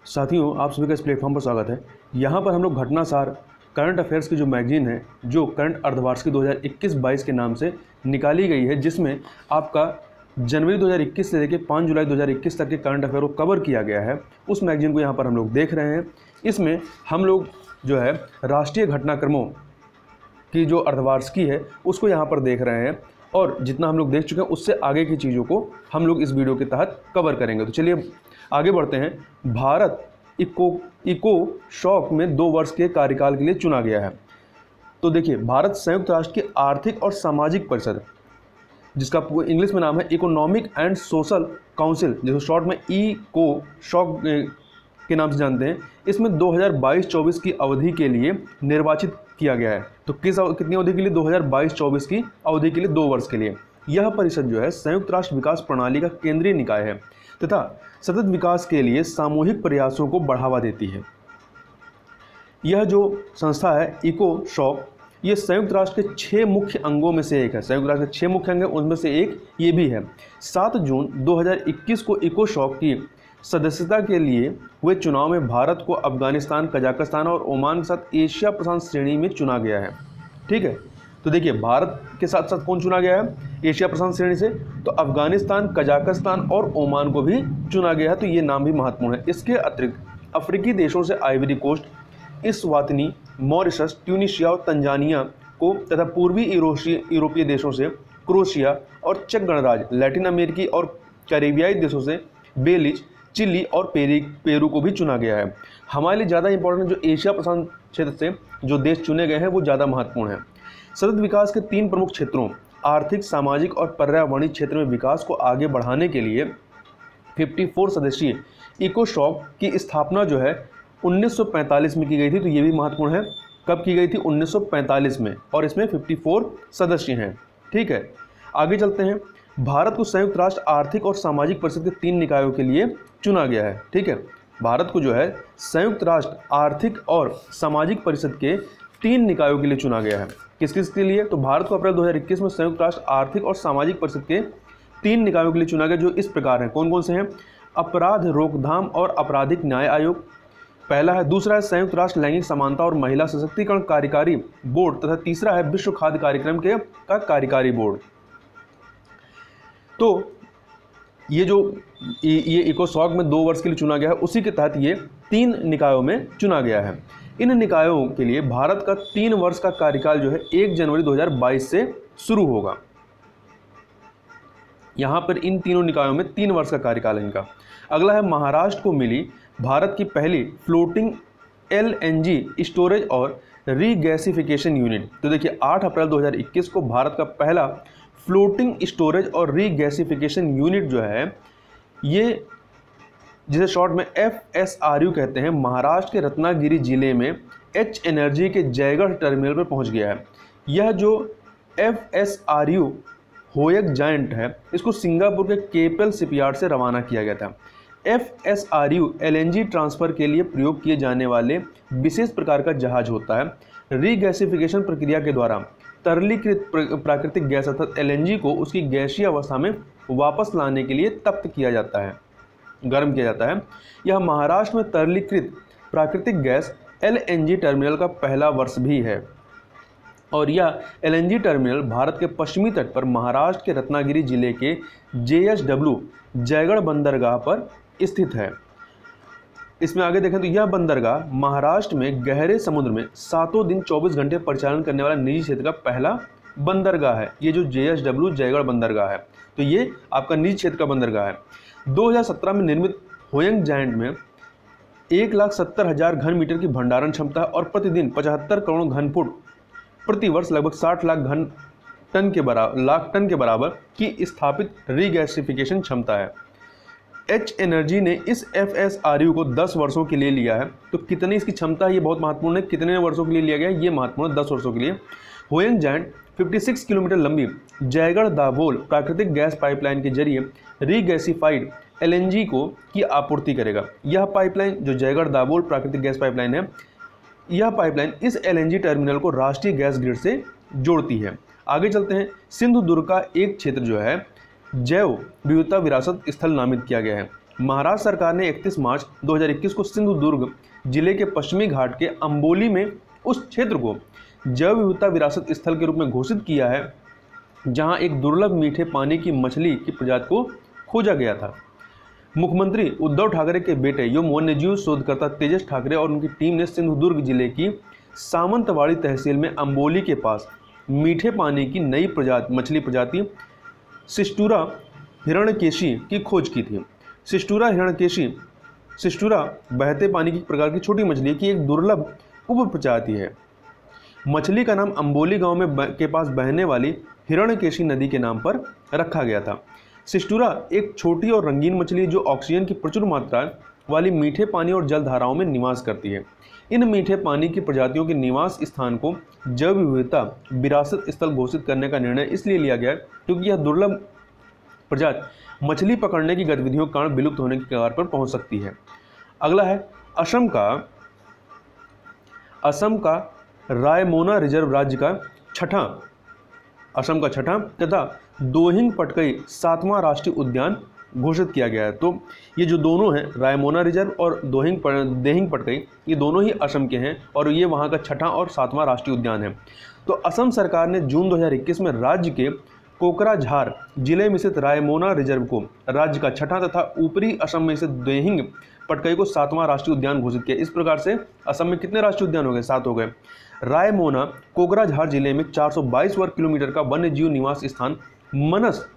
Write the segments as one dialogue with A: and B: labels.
A: साथियों, आप सभी का इस प्लेटफॉर्म पर स्वागत है। यहाँ पर हम लोग घटनासार करंट अफेयर्स की जो मैगजीन है, जो करंट अर्धवार्षिकी 2021-22 के नाम से निकाली गई है, जिसमें आपका जनवरी 2021 से लेकर 5 जुलाई 2021 तक के करंट अफेयर को कवर किया गया है, उस मैगजीन को यहाँ पर हम लोग देख रहे हैं। इसमें हम लोग जो है राष्ट्रीय घटनाक्रमों की जो अर्धवार्षिकी है उसको यहाँ पर देख रहे हैं, और जितना हम लोग देख चुके हैं उससे आगे की चीज़ों को हम लोग इस वीडियो के तहत कवर करेंगे। तो चलिए आगे बढ़ते हैं। भारत इको शॉक में 2 वर्ष के कार्यकाल के लिए चुना गया है। तो देखिए, भारत संयुक्त राष्ट्र की आर्थिक और सामाजिक परिषद, जिसका इंग्लिश में नाम है इकोनॉमिक एंड सोशल काउंसिल, जिसको शॉर्ट में इको शॉक के नाम से जानते हैं, इसमें 2022-24 की अवधि के लिए निर्वाचित किया गया है। तो कितनी अवधि के लिए? 2022-24 की अवधि के लिए 2 वर्ष के लिए। यह परिषद जो है संयुक्त राष्ट्र विकास प्रणाली का केंद्रीय निकाय है तथा सतत विकास के लिए सामूहिक प्रयासों को बढ़ावा देती है। यह जो संस्था है इको शॉक, ये संयुक्त राष्ट्र के 6 मुख्य अंगों में से एक है। संयुक्त राष्ट्र के 6 मुख्य अंग हैं, उनमें से एक ये भी है। 7 जून 2021 को इको शॉक की सदस्यता के लिए हुए चुनाव में भारत को अफगानिस्तान, कजाकिस्तान और ओमान के साथ एशिया प्रशांत श्रेणी में चुना गया है। ठीक है, तो देखिए, भारत के साथ साथ कौन चुना गया है एशिया प्रशांत श्रेणी से? तो अफगानिस्तान, कजाकिस्तान और ओमान को भी चुना गया है। तो ये नाम भी महत्वपूर्ण है। इसके अतिरिक्त अफ्रीकी देशों से Ivory Coast, Eswatini, Mauritius, Tunisia और तंजानिया को तथा पूर्वी यूरोपीय देशों से क्रोएशिया और चेक गणराज्य, लैटिन अमेरिकी और कैरेबियाई देशों से बेलिज, चिली और पेरू को भी चुना गया है। हमारे लिए ज़्यादा इंपॉर्टेंट जो एशिया प्रशांत क्षेत्र से जो देश चुने गए हैं वो ज़्यादा महत्वपूर्ण है। सतत विकास के 3 प्रमुख क्षेत्रों आर्थिक, सामाजिक और पर्यावरणीय क्षेत्र में विकास को आगे बढ़ाने के लिए 54 सदस्यीय इको शॉक की स्थापना जो है 1945 में की गई थी। तो ये भी महत्वपूर्ण है। कब की गई थी? 1945 में, और इसमें 54 सदस्य हैं। ठीक है, आगे चलते हैं। भारत को संयुक्त राष्ट्र आर्थिक और सामाजिक परिषद के 3 निकायों के लिए चुना गया है। ठीक है, भारत को जो है संयुक्त राष्ट्र आर्थिक और सामाजिक परिषद के 3 निकायों के लिए चुना गया है। किस किस के लिए? तो भारत को अप्रैल 2021 में संयुक्त राष्ट्र आर्थिक और सामाजिक परिषद के 3 निकायों के लिए चुना गया, जो इस प्रकार हैं। कौन कौन से हैं? अपराध रोकथाम और आपराधिक न्याय आयोग पहला है, दूसरा है संयुक्त राष्ट्र लैंगिक समानता और महिला सशक्तिकरण कार्यकारी बोर्ड, तथा तीसरा है विश्व खाद्य कार्यक्रम का कार्यकारी बोर्ड। तो ये इको शॉक में 2 वर्ष के लिए चुना गया है, उसी के तहत ये 3 निकायों में चुना गया है। इन निकायों के लिए भारत का 3 वर्ष का कार्यकाल जो है 1 जनवरी 2022 से शुरू होगा। यहाँ पर इन तीनों निकायों में 3 वर्ष का कार्यकाल है इनका। अगला है महाराष्ट्र को मिली भारत की पहली फ्लोटिंग LNG स्टोरेज और रीगैसिफिकेशन यूनिट। तो देखिए, 8 अप्रैल 2021 को भारत का पहला फ्लोटिंग स्टोरेज और रीगैसिफिकेशन यूनिट जो है, ये जिसे शॉर्ट में FSRU कहते हैं, महाराष्ट्र के रत्नागिरी जिले में H एनर्जी के जयगढ़ टर्मिनल पर पहुंच गया है। यह जो FSRU होयक जायंट है, इसको सिंगापुर के केपल शिपयार्ड से रवाना किया गया था। FSRU LNG ट्रांसफ़र के लिए प्रयोग किए जाने वाले विशेष प्रकार का जहाज होता है। रीगैसिफिकेशन प्रक्रिया के द्वारा तरलीकृत प्राकृतिक गैस अर्थात LNG को उसकी गैसीय अवस्था में वापस लाने के लिए तप्त किया जाता है, गर्म किया जाता है। यह महाराष्ट्र में तरलीकृत प्राकृतिक गैस LNG टर्मिनल का पहला वर्ष भी है, और यह LNG टर्मिनल भारत के पश्चिमी तट पर महाराष्ट्र के रत्नागिरी जिले के JSW जयगढ़ बंदरगाह पर स्थित है। इसमें आगे देखें तो यह बंदरगाह महाराष्ट्र में गहरे समुद्र में 7 दिन 24 घंटे परिचालन करने वाला निजी क्षेत्र का पहला बंदरगाह है। ये जो JSW जयगढ़ बंदरगाह है, तो ये आपका निजी क्षेत्र का बंदरगाह है। 2017 में निर्मित होयंग जायंट में 1,70,000 घन मीटर की भंडारण क्षमता है, और प्रतिदिन 75 करोड़ घन फुट प्रति वर्ष लगभग 60 लाख टन के बराबर की स्थापित रीगैसिफिकेशन क्षमता है। H एनर्जी ने इस FSRU को 10 वर्षों के लिए लिया है। तो कितनी इसकी क्षमता है, ये बहुत महत्वपूर्ण है। कितने वर्षों के लिए लिया गया है, ये महत्वपूर्ण है, 10 वर्षों के लिए। होयंग जायंट 56 किलोमीटर लंबी जयगढ़ दाभोल प्राकृतिक गैस पाइपलाइन के जरिए रीगैसिफाइड LNG की आपूर्ति करेगा। यह पाइपलाइन जो जयगढ़ दाभोल प्राकृतिक गैस पाइपलाइन है, यह पाइपलाइन इस LNG टर्मिनल को राष्ट्रीय गैस ग्रिड से जोड़ती है। आगे चलते हैं। सिंधुदुर्ग का एक क्षेत्र जो है जैव विविधता विरासत स्थल नामित किया गया है। महाराष्ट्र सरकार ने 31 मार्च 2021 को सिंधुदुर्ग जिले के पश्चिमी घाट के अंबोली में उस क्षेत्र को जैव विविधता विरासत स्थल के रूप में घोषित किया है, जहां एक दुर्लभ मीठे पानी की मछली की प्रजाति को खोजा गया था। मुख्यमंत्री उद्धव ठाकरे के बेटे एवं वन्यजीव शोधकर्ता तेजस ठाकरे और उनकी टीम ने सिंधुदुर्ग जिले की सामंतवाड़ी तहसील में अंबोली के पास मीठे पानी की नई मछली प्रजाति सिस्टूरा हिरण्यकेशी की खोज की थी। सिस्टूरा बहते पानी की प्रकार की छोटी मछली की एक दुर्लभ उप प्रजाति है। मछली का नाम अंबोली गांव में के पास बहने वाली हिरण्यकेशी नदी के नाम पर रखा गया था। सिस्टूरा एक छोटी और रंगीन मछली जो ऑक्सीजन की प्रचुर मात्रा वाली मीठे पानी और जल धाराओं में निवास करती है। इन मीठे पानी की प्रजातियों के निवास स्थान को जैव विविधता विरासत स्थल घोषित करने का निर्णय इसलिए लिया गया क्योंकि यह दुर्लभ प्रजाति मछली पकड़ने की गतिविधियों के कारण विलुप्त होने की कगार पर पहुंच सकती है। अगला है असम का रायमोना रिजर्व राज्य का छठा तथा दोहिंग पटकई 7वां राष्ट्रीय उद्यान घोषित किया गया है। तो ये जो दोनों हैं, रायमोना रिजर्व और देहिंग पटकई, ये दोनों ही असम के हैं और ये वहाँ का छठा और 7वां राष्ट्रीय उद्यान है। तो असम सरकार ने जून 2021 में राज्य के कोकराझार जिले में स्थित रायमोना रिजर्व को राज्य का छठा तथा ऊपरी असम में स्थित देहिंग पटकई को 7वां राष्ट्रीय उद्यान घोषित किया। इस प्रकार से असम में कितने राष्ट्रीय उद्यान हो गए? 7 हो गए। रायमोना कोकराझार जिले में 422 वर्ग किलोमीटर का वन्य जीव निवास स्थान मानस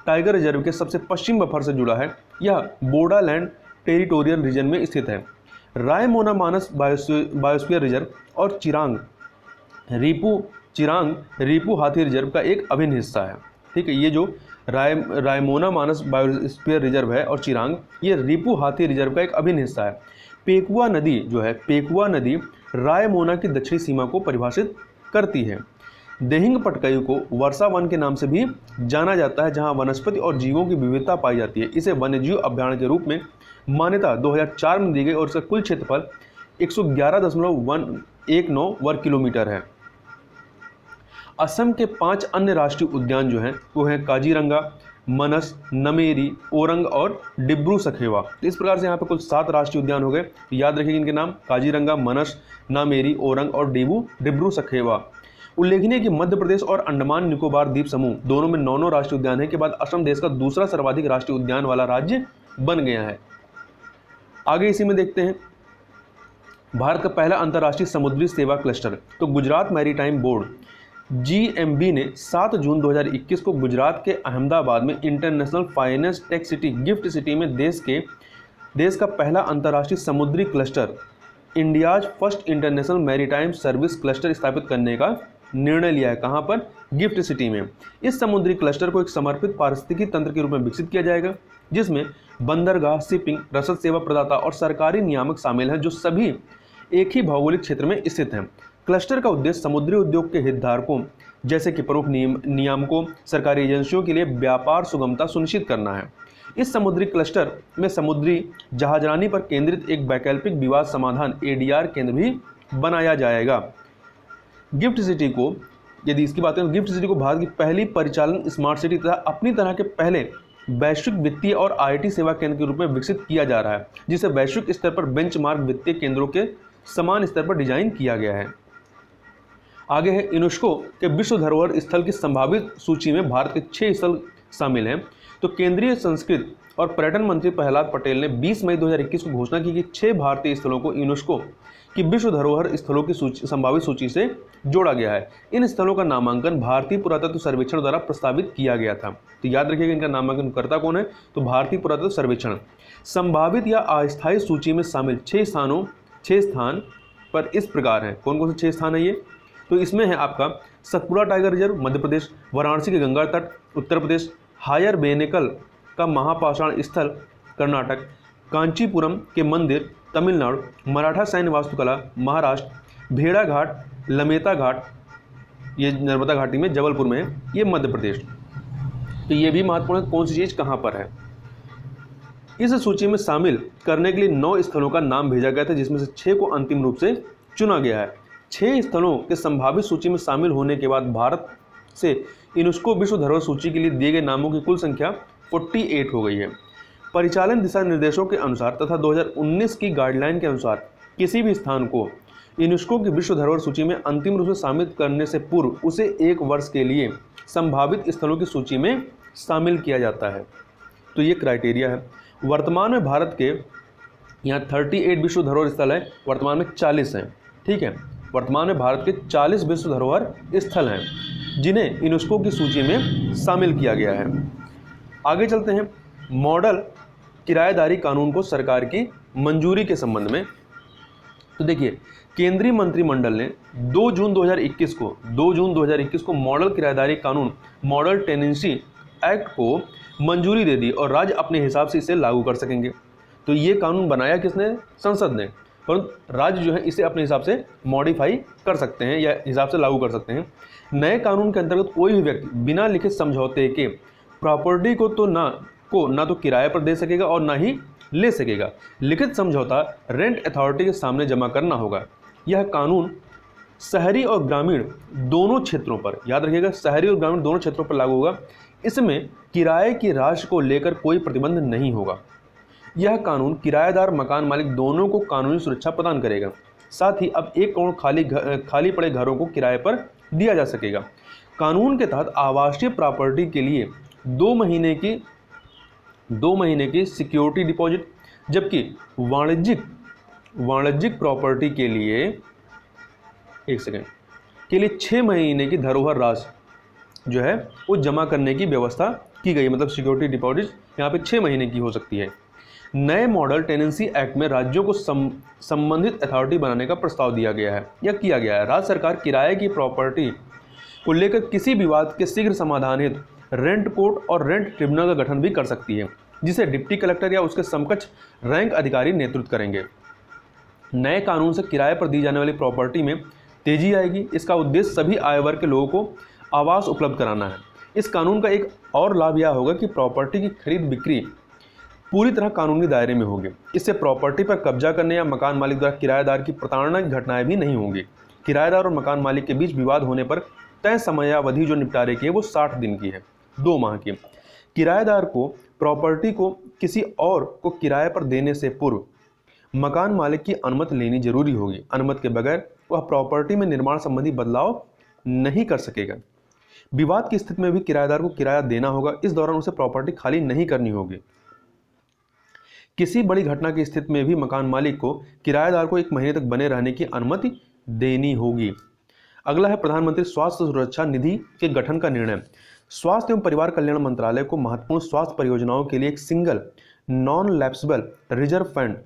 A: टाइगर रिजर्व के सबसे पश्चिम बफर से जुड़ा है। यह बोडोलैंड टेरिटोरियल रीजन में स्थित है। रायमोना मानस बायोस्फीयर रिजर्व और चिरांग रीपू हाथी रिजर्व का एक अभिन्न हिस्सा है। ठीक है, ये जो रायमोना मानस बायोस्फीयर रिजर्व है और चिरांग, ये रीपू हाथी रिजर्व का एक अभिन्न हिस्सा है। पेकुआ नदी रायमोना की दक्षिणी सीमा को परिभाषित करती है। देहिंग पटकई को वर्षा वन के नाम से भी जाना जाता है, जहां वनस्पति और जीवों की विविधता पाई जाती है। इसे वन्यजीव अभयारण्य के रूप में मान्यता 2004 में दी गई और इसका कुल क्षेत्रफल 111.19 वर्ग किलोमीटर है। असम के 5 अन्य राष्ट्रीय उद्यान जो हैं वो हैं काजीरंगा, मनस, नमेरी, ओरंग और डिब्रू सखेवा। तो इस प्रकार से यहाँ पे कुल 7 राष्ट्रीय उद्यान हो गए। तो याद रखिए इनके नाम काजीरंगा, मनस, नामेरी, ओरंग और डिब्रू सखेवा। उल्लेखनीय कि मध्य प्रदेश और अंडमान निकोबार द्वीप समूह दोनों में 9 राष्ट्रीय उद्यान है के बाद असम देश का दूसरा सर्वाधिक राष्ट्रीय उद्यान वाला राज्य बन गया है। आगे इसी में देखते हैं भारत का पहला अंतर्राष्ट्रीय समुद्री सेवा क्लस्टर। तो गुजरात मैरीटाइम बोर्ड GMB ने 7 जून 2021 को गुजरात के अहमदाबाद में international finance tech city gift city में देश का पहला अंतर्राष्ट्रीय समुद्री cluster India's first international maritime service cluster स्थापित करने का निर्णय लिया है। कहाँ पर? गिफ्ट सिटी में। इस समुद्री क्लस्टर को एक समर्पित पारिस्थितिकी तंत्र के रूप में विकसित किया जाएगा, जिसमें बंदरगाह, शिपिंग, रसद सेवा प्रदाता और सरकारी नियामक शामिल हैं, जो सभी एक ही भौगोलिक क्षेत्र में स्थित हैं। क्लस्टर का उद्देश्य समुद्री उद्योग के हितधारकों जैसे कि प्रमुख नियामकों, सरकारी एजेंसियों के लिए व्यापार सुगमता सुनिश्चित करना है। इस समुद्री क्लस्टर में समुद्री जहाजरानी पर केंद्रित एक वैकल्पिक विवाद समाधान ADR केंद्र भी बनाया जाएगा। गिफ्ट सिटी को, यदि इसकी बात करें, गिफ्ट सिटी को भारत की पहली परिचालन स्मार्ट सिटी तथा अपनी तरह के पहले वैश्विक वित्तीय और IT सेवा केंद्र के रूप में विकसित किया जा रहा है, जिसे वैश्विक स्तर पर बेंचमार्क वित्तीय केंद्रों के समान स्तर पर डिजाइन किया गया है। आगे है यूनेस्को के विश्व धरोहर स्थल की संभावित सूची में भारत के 6 स्थल शामिल हैं। तो केंद्रीय संस्कृति और पर्यटन मंत्री प्रहलाद पटेल ने 20 मई 2021 को घोषणा की कि 6 भारतीय स्थलों को यूनेस्को की विश्व धरोहर स्थलों की संभावित सूची से जोड़ा गया है। इन स्थलों का नामांकन भारतीय पुरातत्व सर्वेक्षण द्वारा प्रस्तावित किया गया था। तो याद रखिएगा इनका नामांकन करता कौन है? तो भारतीय पुरातत्व सर्वेक्षण। संभावित या अस्थायी सूची में शामिल 6 स्थान पर इस प्रकार हैं। कौन कौन से 6 स्थान है ये? तो इसमें है आपका सतपुड़ा टाइगर रिजर्व मध्य प्रदेश, वाराणसी के गंगा तट उत्तर प्रदेश, हायर बेनेकल का महापाषाण स्थल कर्नाटक, कांचीपुरम के मंदिर तमिलनाडु, मराठा सैन्य वास्तुकला महाराष्ट्र, भेड़ा घाट, लमेता घाट, ये नर्मदा घाटी में जबलपुर में है, ये मध्य प्रदेश। तो ये भी महत्वपूर्ण है, कौन सी चीज़ कहाँ पर है। इस सूची में शामिल करने के लिए 9 स्थलों का नाम भेजा गया था, जिसमें से 6 को अंतिम रूप से चुना गया है। 6 स्थलों के संभावित सूची में शामिल होने के बाद भारत से यूनेस्को विश्व धरोहर सूची के लिए दिए गए नामों की कुल संख्या 48 हो गई है। परिचालन दिशा निर्देशों के अनुसार तथा 2019 की गाइडलाइन के अनुसार किसी भी स्थान को यूनेस्को की विश्व धरोहर सूची में अंतिम रूप से शामिल करने से पूर्व उसे 1 वर्ष के लिए संभावित स्थलों की सूची में शामिल किया जाता है। तो ये क्राइटेरिया है। वर्तमान में भारत के यहाँ 38 विश्व धरोहर स्थल है, वर्तमान में 40 हैं। ठीक है, वर्तमान में भारत के 40 विश्व धरोहर स्थल हैं जिन्हें यूनेस्को की सूची में शामिल किया गया है। आगे चलते हैं मॉडल किराएदारी कानून को सरकार की मंजूरी के संबंध में। तो देखिए, केंद्रीय मंत्रिमंडल ने 2 जून 2021 को मॉडल किराएदारी कानून मॉडल टेनेंसी एक्ट को मंजूरी दे दी और राज्य अपने हिसाब से इसे लागू कर सकेंगे। तो ये कानून बनाया किसने? संसद ने, परंतु राज्य जो है इसे अपने हिसाब से मॉडिफाई कर सकते हैं या हिसाब से लागू कर सकते हैं। नए कानून के अंतर्गत कोई भी व्यक्ति बिना लिखित समझौते के प्रॉपर्टी को ना तो किराए पर दे सकेगा और ना ही ले सकेगा। लिखित समझौता रेंट अथॉरिटी के सामने जमा करना होगा। यह कानून शहरी और ग्रामीण दोनों क्षेत्रों पर, याद रखिएगा, शहरी और ग्रामीण दोनों क्षेत्रों पर लागू होगा। इसमें किराए की राशि को लेकर कोई प्रतिबंध नहीं होगा। यह कानून किराएदार मकान मालिक दोनों को कानूनी सुरक्षा प्रदान करेगा। साथ ही अब 1 करोड़ खाली पड़े घरों को किराए पर दिया जा सकेगा। कानून के तहत आवासीय प्रॉपर्टी के लिए 2 महीने की सिक्योरिटी डिपॉजिट, जबकि वाणिज्यिक प्रॉपर्टी के लिए 6 महीने की धरोहर राशि जो है वो जमा करने की व्यवस्था की गई। मतलब सिक्योरिटी डिपॉजिट यहाँ पे 6 महीने की हो सकती है। नए मॉडल टेनेंसी एक्ट में राज्यों को संबंधित अथॉरिटी बनाने का प्रस्ताव दिया गया है या किया गया है। राज्य सरकार किराए की प्रॉपर्टी को लेकर किसी विवाद के शीघ्र समाधान हेतु रेंट कोर्ट और रेंट ट्रिब्यूनल का गठन भी कर सकती है, जिसे डिप्टी कलेक्टर या उसके समकक्ष रैंक अधिकारी नेतृत्व करेंगे। नए कानून से किराए पर दी जाने वाली प्रॉपर्टी में तेजी आएगी। इसका उद्देश्य सभी आय वर्ग के लोगों को आवास उपलब्ध कराना है। इस कानून का एक और लाभ यह होगा कि प्रॉपर्टी की खरीद बिक्री पूरी तरह कानूनी दायरे में होगी। इससे प्रॉपर्टी पर कब्जा करने या मकान मालिक द्वारा किराएदार की प्रताड़ना की घटनाएं भी नहीं होंगी। किराएदार और मकान मालिक के बीच विवाद होने पर तय समयावधि जो निपटारे की है वो 60 दिन की है, 2 माह की। किराएदार को प्रॉपर्टी को किसी और को किराए पर देने से पूर्व मकान मालिक की अनुमति लेनी जरूरी होगी। अनुमति के बगैर वह प्रॉपर्टी में निर्माण संबंधी बदलाव नहीं कर सकेगा। विवाद की स्थिति में भी किराएदार को किराया देना होगा। इस दौरान उसे प्रॉपर्टी खाली नहीं करनी होगी। किसी बड़ी घटना की स्थिति में भी मकान मालिक को किराएदार को 1 महीने तक बने रहने की अनुमति देनी होगी। अगला है प्रधानमंत्री स्वास्थ्य सुरक्षा निधि के गठन का निर्णय। स्वास्थ्य एवं परिवार कल्याण मंत्रालय को महत्वपूर्ण स्वास्थ्य परियोजनाओं के लिए एक single non lapsable reserve fund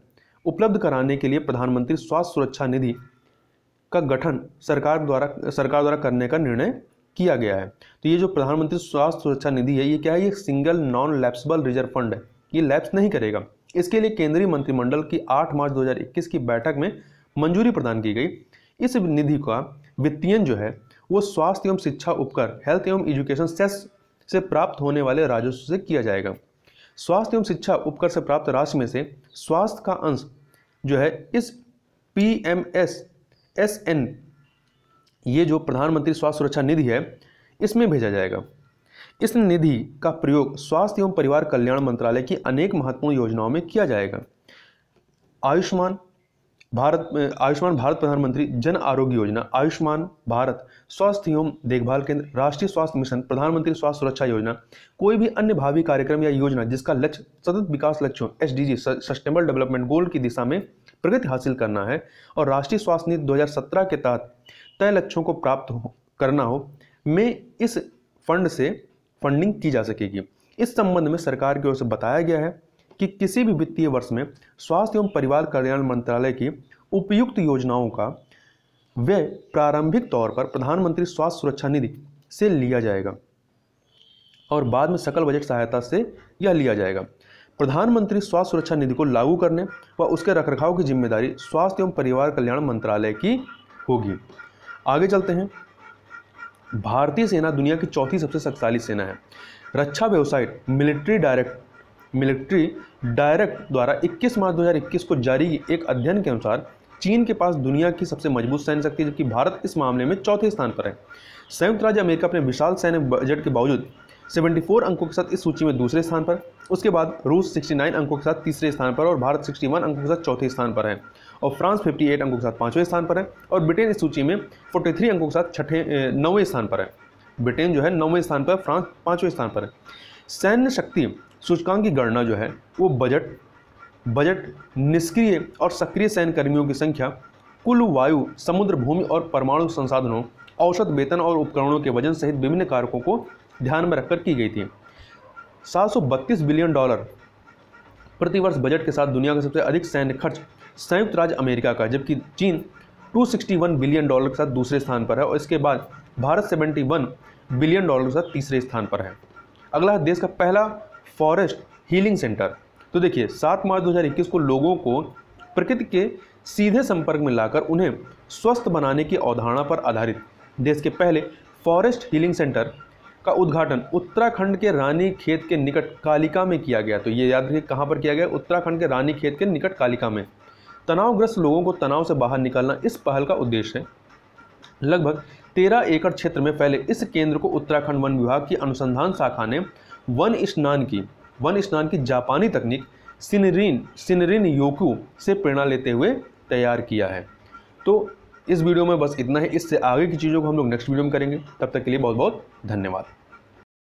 A: उपलब्ध कराने के लिए प्रधानमंत्री स्वास्थ्य सुरक्षा निधि का गठन सरकार द्वारा करने का निर्णय किया गया है। तो ये जो प्रधानमंत्री स्वास्थ्य सुरक्षा निधि है, ये क्या है? ये single non lapsable reserve fund है, ये लैप्स नहीं करेगा। इसके लिए केंद्रीय मंत्रिमंडल की 8 मार्च 2021 की बैठक में मंजूरी प्रदान की गई। इस निधि का वित्तीयन जो है वो स्वास्थ्य एवं शिक्षा उपकर हेल्थ एवं एजुकेशन सेस से प्राप्त होने वाले राजस्व से किया जाएगा। स्वास्थ्य एवं शिक्षा उपकर से प्राप्त राशि में से स्वास्थ्य का अंश जो है इस PMSSN, ये जो प्रधानमंत्री स्वास्थ्य सुरक्षा निधि है, इसमें भेजा जाएगा। इस निधि का प्रयोग स्वास्थ्य एवं परिवार कल्याण मंत्रालय की अनेक महत्वपूर्ण योजनाओं में किया जाएगा। आयुष्मान भारत प्रधानमंत्री जन आरोग्य योजना, आयुष्मान भारत स्वास्थ्य एवं देखभाल केंद्र, राष्ट्रीय स्वास्थ्य मिशन, प्रधानमंत्री स्वास्थ्य सुरक्षा योजना, कोई भी अन्य भावी कार्यक्रम या योजना जिसका लक्ष्य सतत विकास लक्ष्यों SDG सस्टेनेबल डेवलपमेंट गोल की दिशा में प्रगति हासिल करना है और राष्ट्रीय स्वास्थ्य नीति 2017 के तहत तय लक्ष्यों को प्राप्त करना हो, में इस फंड से फंडिंग की जा सकेगी। इस संबंध में सरकार की ओर से बताया गया है कि किसी भी वित्तीय वर्ष में स्वास्थ्य एवं परिवार कल्याण मंत्रालय की उपयुक्त योजनाओं का व्यय प्रारंभिक तौर पर प्रधानमंत्री स्वास्थ्य सुरक्षा निधि से लिया जाएगा और बाद में सकल बजट सहायता से यह लिया जाएगा। प्रधानमंत्री स्वास्थ्य सुरक्षा निधि को लागू करने व उसके रखरखाव की जिम्मेदारी स्वास्थ्य एवं परिवार कल्याण मंत्रालय की होगी। आगे चलते हैं। भारतीय सेना दुनिया की 4थी सबसे शक्तिशाली सेना है। रक्षा वेबसाइट मिलिट्री डायरेक्ट द्वारा 21 मार्च 2021 को जारी एक अध्ययन के अनुसार चीन के पास दुनिया की सबसे मजबूत सैन्य शक्ति है, जबकि भारत इस मामले में 4थे स्थान पर है। संयुक्त राज्य अमेरिका अपने विशाल सैन्य बजट के बावजूद 74 अंकों के साथ इस सूची में दूसरे स्थान पर। उसके बाद रूस 69 अंकों के साथ तीसरे स्थान पर और भारत 61 अंकों के साथ चौथे स्थान पर है और फ्रांस 58 अंकों के साथ पाँचवें स्थान पर है और ब्रिटेन इस सूची में 43 अंकों के साथ नौवें स्थान पर है। ब्रिटेन जो है 9वें स्थान पर, फ्रांस 5वें स्थान पर है। सैन्य शक्ति सूचकांक की गणना जो है वो बजट, निष्क्रिय और सक्रिय सैन्य कर्मियों की संख्या, कुल वायु, समुद्र, भूमि और परमाणु संसाधनों, औसत वेतन और उपकरणों के वजन सहित विभिन्न कारकों को ध्यान में रखकर की गई थी। $732 बिलियन प्रतिवर्ष बजट के साथ दुनिया का सबसे अधिक सैन्य खर्च संयुक्त राज्य अमेरिका का, जबकि चीन $261 बिलियन के साथ दूसरे स्थान पर है और इसके बाद भारत $71 बिलियन के साथ तीसरे स्थान पर है। अगला है देश का पहला फॉरेस्ट हीलिंग सेंटर। तो देखिए 7 मार्च 2021 को लोगों को प्रकृति के सीधे संपर्क में लाकर उन्हें स्वस्थ बनाने की अवधारणा पर आधारित देश के पहले फॉरेस्ट हीलिंग सेंटर का उद्घाटन उत्तराखंड के रानीखेत के निकट कालिका में किया गया। तो ये याद रखिए कहाँ पर किया गया, उत्तराखंड के रानीखेत के निकट कालिका में। तनावग्रस्त लोगों को तनाव से बाहर निकालना इस पहल का उद्देश्य है। लगभग 13 एकड़ क्षेत्र में फैले इस केंद्र को उत्तराखंड वन विभाग की अनुसंधान शाखा ने वन स्नान की जापानी तकनीक सिनरिन योकू से प्रेरणा लेते हुए तैयार किया है। तो इस वीडियो में बस इतना है। इससे आगे की चीज़ों को हम लोग नेक्स्ट वीडियो में करेंगे। तब तक के लिए बहुत बहुत धन्यवाद।